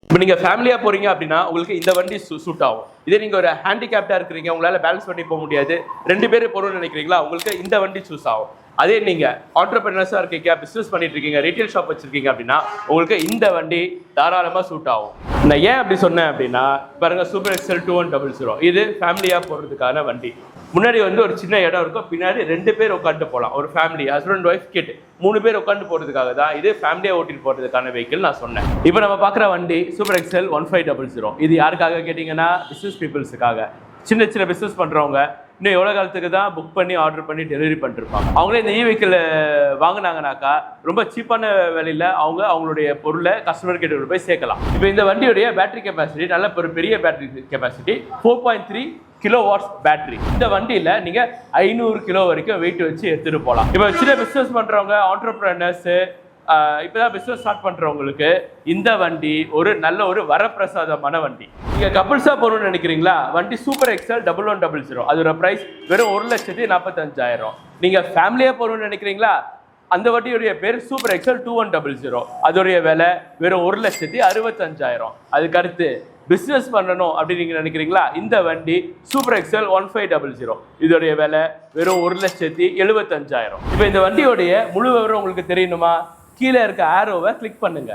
இப்போ நீங்கள் ஃபேமிலியாக போகிறீங்க அப்படின்னா உங்களுக்கு இந்த வண்டி சூட் ஆகும். இதே நீங்கள் ஒரு ஹேண்டிகேப்டாக இருக்கிறீங்க, உங்களால் பேலன்ஸ் பண்ணி போக முடியாது, 2 பேர் போகணும்னு நினைக்கிறீங்களா, உங்களுக்கு இந்த வண்டி சூஸ் ஆகும். அதே நீங்கள் ஆண்டர்பிரினர்ஸாக இருக்கீங்க, பிஸ்னஸ் பண்ணிட்டு இருக்கீங்க, ரீட்டைல் ஷாப் வச்சிருக்கீங்க அப்படின்னா உங்களுக்கு இந்த வண்டி தாராளமாக சூட் ஆகும். நான் ஏன் அப்படி சொன்னேன் அப்படின்னா பாருங்க, சூப்பர் எக்ஸல் 2100 இது ஃபேமிலியாக போகிறதுக்கான வண்டி. முன்னாடி வந்து ஒரு சின்ன இடம் இருக்கும், பின்னாடி 2 பேர் உட்காந்து போகலாம். ஒரு ஃபேமிலி ஹஸ்பண்ட் ஒய்ஃப் கிட் 3 பேர் உட்காந்து போகிறதுக்காக தான் இது ஃபேமிலியாக ஓட்டிட்டு போகிறதுக்கான வெஹிக்கிள் நான் சொன்னேன். இப்போ நம்ம பார்க்குற வண்டி சூப்பர் எக்ஸல் 1500. இது யாருக்காக கேட்டிங்கன்னா பிஸ்னஸ் பீப்புள்ஸுக்காக. சின்ன சின்ன பிஸ்னஸ் பண்ணுறவங்க இன்னும் எவ்வளோ காலத்துக்கு தான் புக் பண்ணி ஆர்டர் பண்ணி டெலிவரி பண்ணிருப்பாங்க. அவங்களே இந்த வெஹிக்கிள் வாங்கினாங்கனாக்கா ரொம்ப சீப்பான விலையில் அவங்களுடைய பொருளை கஸ்டமர் கிட்ட போய் சேர்க்கலாம். இப்போ இந்த வண்டியுடைய பேட்டரி கெப்பாசிட்டி நல்ல ஒரு பெரிய பேட்டரி கெப்பாசிட்டி 4.3 கிலோவாட்ஸ் பேட்டரி. இந்த வண்டியில் நீங்கள் 500 கிலோ வரைக்கும் வெயிட் வச்சு எடுத்துகிட்டு போகலாம். இப்போ சின்ன பிஸ்னஸ் பண்ணுறவங்க, ஆண்டர்பிரினர்ஸு, இப்போதான் பிஸ்னஸ் ஸ்டார்ட் பண்ணுறவங்களுக்கு இந்த வண்டி ஒரு நல்ல ஒரு வரப்பிரசாதமான வண்டி. நீங்கள் கப்புள்ஸாக போகணும்னு நினைக்கிறீங்களா, வண்டி சூப்பர் எக்ஸல் 1100. அதோட ப்ரைஸ் வெறும் 1,45,000. நீங்கள் ஃபேமிலியாக போகணும்னு நினைக்கிறீங்களா, அந்த வண்டியுடைய பேர் சூப்பர் எக்ஸல் 2100. அதோடைய விலை வெறும் 1,65,000. அதுக்கு அடுத்து பிஸ்னஸ் பண்ணணும் அப்படின்னு நீங்கள் நினைக்கிறீங்களா, இந்த வண்டி சூப்பர் எக்ஸல் 1500. இதோடைய விலை வெறும் 1,75,000. இப்போ இந்த வண்டியோடைய முழு விவரம் உங்களுக்கு தெரியணுமா, கீழே இருக்க ஆரோவை கிளிக் பண்ணுங்க.